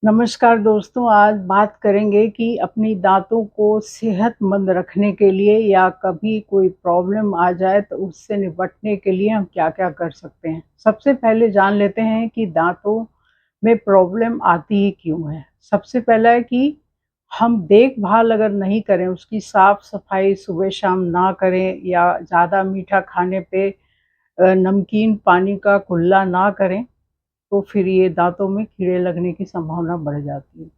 नमस्कार दोस्तों, आज बात करेंगे कि अपनी दाँतों को सेहतमंद रखने के लिए या कभी कोई प्रॉब्लम आ जाए तो उससे निपटने के लिए हम क्या-क्या कर सकते हैं। सबसे पहले जान लेते हैं कि दाँतों में प्रॉब्लम आती ही क्यों है। सबसे पहला है कि हम देखभाल अगर नहीं करें, उसकी साफ-सफाई सुबह-शाम ना करें या ज़्यादा मीठा खाने पे नमकीन पानी का कुल्ला ना करें, तो फिर ये दाँतों में कीड़े लगने की संभावना बढ़ जाती है।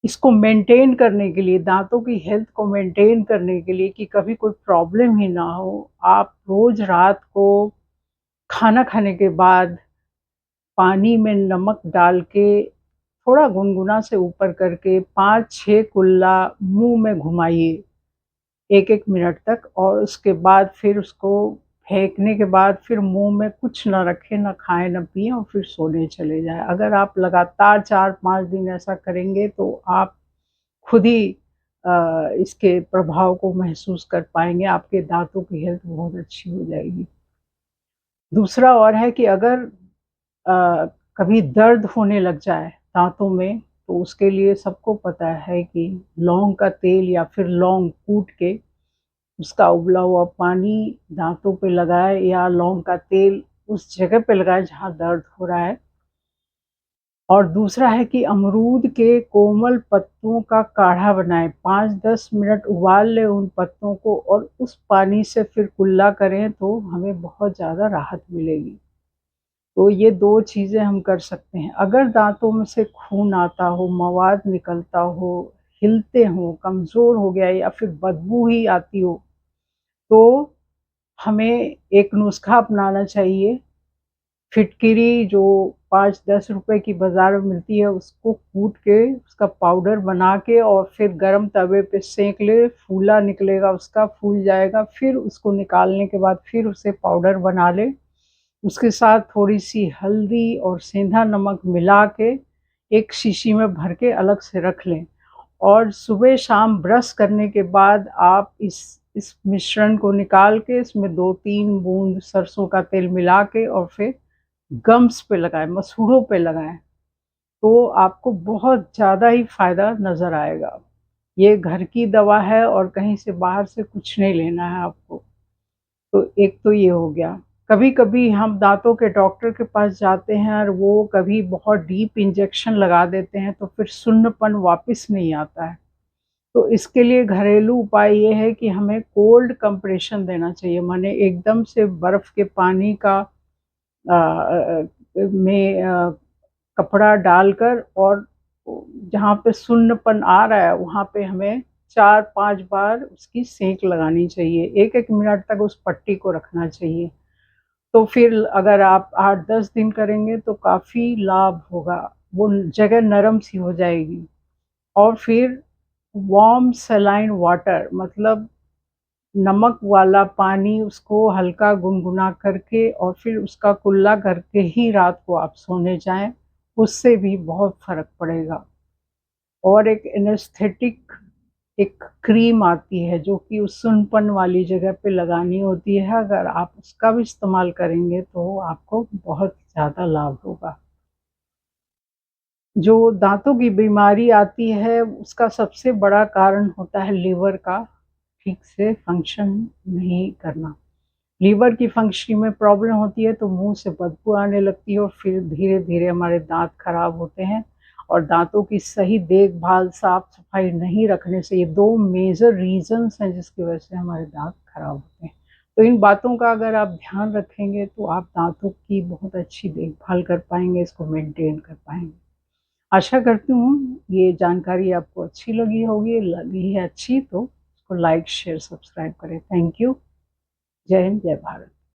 इसको मेंटेन करने के लिए, दाँतों की हेल्थ को मेंटेन करने के लिए कि कभी कोई प्रॉब्लम ही ना हो, आप रोज़ रात को खाना खाने के बाद पानी में नमक डाल के थोड़ा गुनगुना से ऊपर करके 5-6 कुल्ला मुँह में घुमाइए 1-1 मिनट तक और उसके बाद फिर उसको फेंकने के बाद फिर मुँह में कुछ ना रखें, ना खाएँ, ना पिएँ और फिर सोने चले जाएँ। अगर आप लगातार 4-5 दिन ऐसा करेंगे तो आप खुद ही इसके प्रभाव को महसूस कर पाएँगे, आपके दाँतों की हेल्थ बहुत अच्छी हो जाएगी। दूसरा और है कि अगर कभी दर्द होने लग जाए दाँतों में, तो उसके लिए सबको पता है कि लौंग का तेल या फिर लौंग कूट के उसका उबला हुआ पानी दाँतों पे लगाएँ या लौंग का तेल उस जगह पे लगाएँ जहाँ दर्द हो रहा है। और दूसरा है कि अमरूद के कोमल पत्तों का काढ़ा बनाएँ, 5-10 मिनट उबाल लें उन पत्तों को और उस पानी से फिर कुल्ला करें तो हमें बहुत ज़्यादा राहत मिलेगी। तो ये 2 चीज़ें हम कर सकते हैं। अगर दाँतों में से खून आता हो, मवाद निकलता हो, हिलते हों, कमज़ोर हो गया या फिर बदबू ही आती हो, तो हमें एक नुस्ख़ा अपनाना चाहिए। फिटकिरी जो 5-10 रुपए की बाज़ार में मिलती है, उसको कूट के उसका पाउडर बना के और फिर गरम तवे पे सेंक ले, फूला निकलेगा उसका, फूल जाएगा, फिर उसको निकालने के बाद फिर उसे पाउडर बना लें। उसके साथ थोड़ी-सी हल्दी और सेंधा नमक मिला के एक शीशी में भर के अलग से रख लें और सुबह-शाम ब्रश करने के बाद आप इस मिश्रण को निकाल के इसमें 2-3 बूँद सरसों का तेल मिला के और फिर गम्स पे लगाएँ, मसूड़ों पे लगाएँ, तो आपको बहुत ज़्यादा ही फ़ायदा नज़र आएगा। ये घर की दवा है और कहीं से बाहर से कुछ नहीं लेना है आपको। तो एक तो ये हो गया। कभी-कभी हम दाँतों के डॉक्टर के पास जाते हैं और वो कभी बहुत डीप इंजेक्शन लगा देते हैं, तो फिर सुन्नपन वापस नहीं आता है। तो इसके लिए घरेलू उपाय ये है कि हमें कोल्ड कंप्रेशन देना चाहिए, माने एकदम से बर्फ़ के पानी का में कपड़ा डालकर और जहाँ पे सुन्नपन आ रहा है, वहाँ पे हमें 4-5 बार उसकी सेंक लगानी चाहिए। 1-1 मिनट तक उस पट्टी को रखना चाहिए। तो फिर अगर आप 8-10 दिन करेंगे तो काफ़ी लाभ होगा। वो जगह नरम सी हो जाएगी और फिर वार्म सलाइन वाटर मतलब नमक वाला पानी उसको हल्का गुनगुना करके और फिर उसका कुल्ला करके ही रात को आप सोने जाएँ, उससे भी बहुत फ़र्क पड़ेगा। और एक एनेस्थेटिक एक क्रीम आती है जो कि उस सुन्नपन वाली जगह पे लगानी होती है, अगर आप उसका भी इस्तेमाल करेंगे तो आपको बहुत ज़्यादा लाभ होगा। जो दाँतों की बीमारी आती है उसका सबसे बड़ा कारण होता है लीवर का ठीक से फंक्शन नहीं करना। लीवर की फंक्शनिंग में प्रॉब्लम होती है तो मुँह से बदबू आने लगती है और फिर धीरे-धीरे हमारे दाँत खराब होते हैं और दाँतों की सही देखभाल, साफ-सफाई नहीं रखने से ये 2 मेजर रीज़न्स हैं जिसकी वजह से हमारे दाँत खराब होते हैं। तो इन बातों का अगर आप ध्यान रखेंगे तो आप दाँतों की बहुत अच्छी देखभाल कर पाएँगे, इसको मेंटेन कर पाएँगे। आशा करती हूँ ये जानकारी आपको अच्छी लगी होगी, लगी है अच्छी तो उसको लाइक, शेयर, सब्सक्राइब करें। Thank you. जय हिंद, जय भारत।